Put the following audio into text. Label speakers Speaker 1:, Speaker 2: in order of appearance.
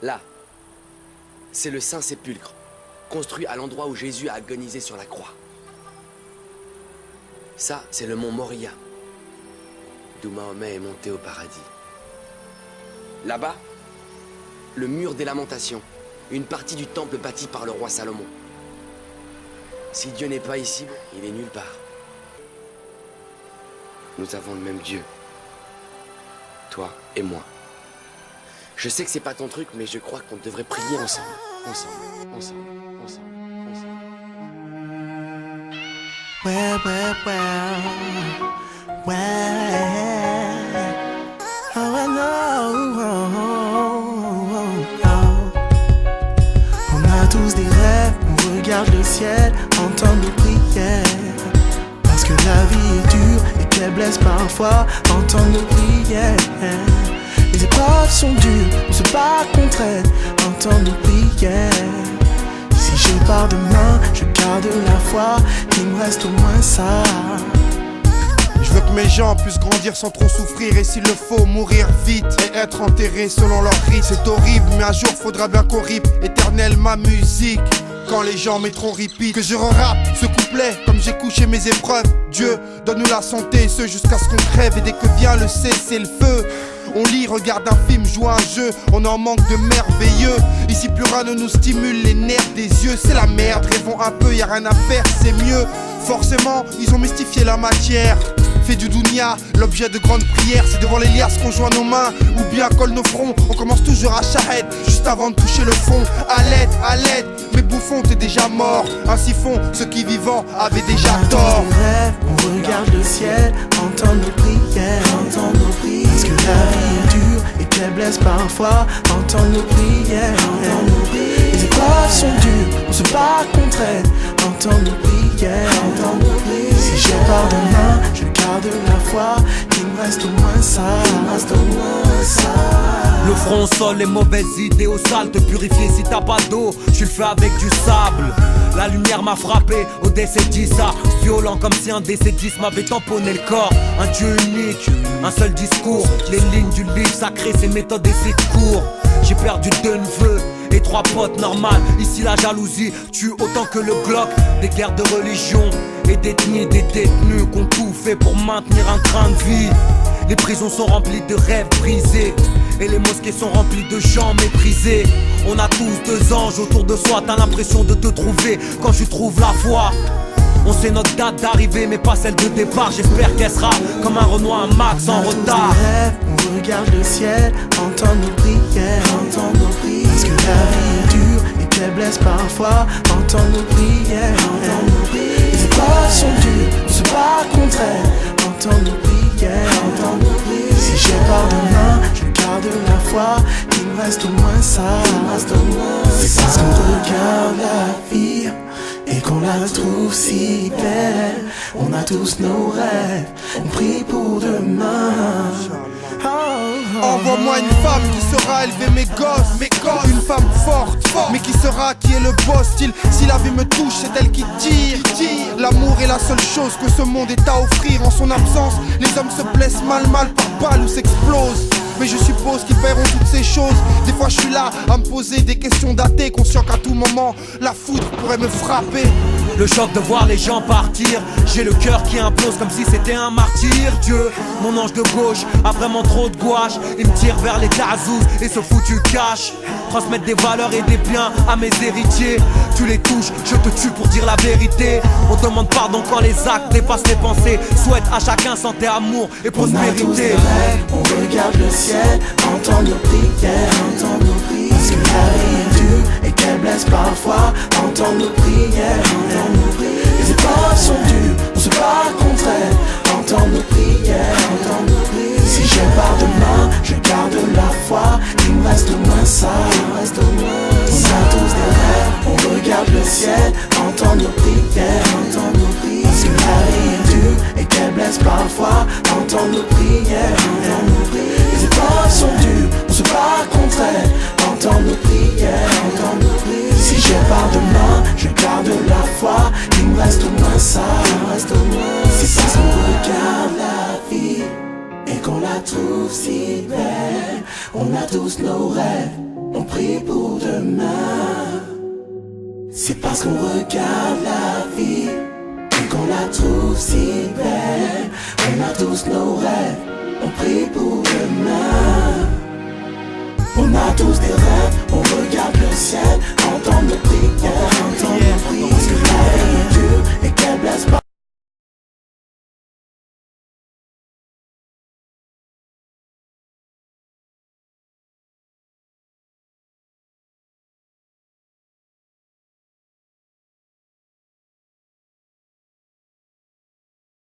Speaker 1: Là, c'est le Saint-Sépulcre, construit à l'endroit où Jésus a agonisé sur la croix. Ça, c'est le mont Moria, d'où Mahomet est monté au paradis. Là-bas, le mur des lamentations, une partie du temple bâti par le roi Salomon. Si Dieu n'est pas ici, il est nulle part. Nous avons le même Dieu, toi et moi. Je sais que c'est pas ton truc, mais je crois qu'on devrait prier ensemble. Ensemble.
Speaker 2: Ouais. Oh, I know. On a tous des rêves, on regarde le ciel, entend nos prières. Parce que la vie est dure et qu'elle blesse parfois, entend nos prières. Les épreuves sont dures, on se bat contre elles, entend nos prières. Si je pars demain, je garde la foi, il me reste au moins ça.
Speaker 3: Je veux que mes gens puissent grandir sans trop souffrir, et s'il le faut, mourir vite et être enterrés selon leur rite. C'est horrible, mais un jour faudra bien qu'on rip éternelle ma musique. Quand les gens mettront repeat, que je re-rappe ce couplet comme j'ai couché mes épreuves. Dieu, donne-nous la santé, et ce jusqu'à ce qu'on crève. Et dès que vient le cessez-le-feu, on lit, regarde un film, joue à un jeu, on en manque de merveilleux. Ici plus rien ne nous stimule les nerfs des yeux, c'est la merde, rêvons un peu, y'a rien à faire, c'est mieux. Forcément, ils ont mystifié la matière. Fait du dounia, l'objet de grandes prières. C'est devant les liasses qu'on joint nos mains, ou bien colle nos fronts. On commence toujours à Shahed, juste avant de toucher le fond. À l'aide, mes bouffons t'es déjà mort. Ainsi font ceux qui vivants avaient déjà tort.
Speaker 2: On rêve, on regarde le ciel, entend nos prières, Parce que la vie est dure et qu'elle blesse parfois, entend nos prières, Les épreuves sont dures, on se bat contre elles, entend nos prières, Si je pars demain, je garde la foi, il me reste au moins ça,
Speaker 4: Le front au sol, les mauvaises idées au sale. Te purifier si t'as pas d'eau, tu le fais avec du sable. La lumière m'a frappé, au décès dit ça. Violent comme si un décès 10 m'avait tamponné le corps. Un Dieu unique, un seul discours. Les lignes du livre sacré, ses méthodes et ses cours. J'ai perdu 2 neveux et 3 potes normal. Ici la jalousie tue autant que le Glock. Des guerres de religion et d'ethnie, des détenus qu'on tout fait pour maintenir un train de vie. Les prisons sont remplies de rêves brisés et les mosquées sont remplies de gens méprisés. On a tous 2 anges autour de soi, t'as l'impression de te trouver quand tu trouves la foi. On sait notre date d'arrivée mais pas celle de départ. J'espère qu'elle sera comme un Renoir, un max en retard.
Speaker 2: On regarde le ciel, entend nos prières, Parce que la vie est dure et qu'elle blesse parfois, entend nos prières, Les épreuves sont dures, on se bat contre elles, entend nos prières, Si je pars demain, je garde la foi, il me reste au moins ça, C'est parce qu'on regarde la vie et qu'on la trouve si belle. On a tous nos rêves, on prie pour demain.
Speaker 3: Envoie-moi une femme qui saura élever mes gosses, une femme forte, mais qui saura qui est le boss. Si la vie me touche, c'est elle qui tire. L'amour est la seule chose que ce monde est à offrir. En son absence, les hommes se blessent mal par balle ou s'explosent. Mais je suppose qu'ils paieront toutes ces choses. Des fois je suis là à me poser des questions datées, conscient qu'à tout moment la foudre pourrait me frapper.
Speaker 4: Le choc de voir les gens partir, j'ai le cœur qui implose comme si c'était un martyr. Dieu, mon ange de gauche a vraiment trop de gouache. Il me tire vers les tazous et ce foutu cash. Transmettre des valeurs et des biens à mes héritiers. Tu les touches, je te tue pour dire la vérité. On demande pardon quand les actes dépassent les pensées. Souhaite à chacun santé, amour et prospérité.
Speaker 2: On a tous des rêves, on regarde le ciel, entend nos prières, Parce que la vie est dure et qu'elle blesse parfois, entend nos prières, Les épreuves sont dures, on se bat contre elles, entend nos prières, Si je pars demain, je garde la foi, il me reste au moins ça, On a tous des rêves, on regarde le ciel, entend nos prières, Parce que la vie est dure et qu'elle blesse parfois, entend nos prières, Les épreuves sont dures, on se bat contre elles, entend nos prières, Si je pars demain, je garde la foi, il me reste au moins ça, C'est parce qu'on regarde la vie et qu'on la trouve si belle. On a tous nos rêves, on prie pour demain. C'est parce qu'on regarde la vie qu'on la trouve si belle. On a tous nos rêves, on prie pour demain. On a tous des rêves, on regarde le ciel.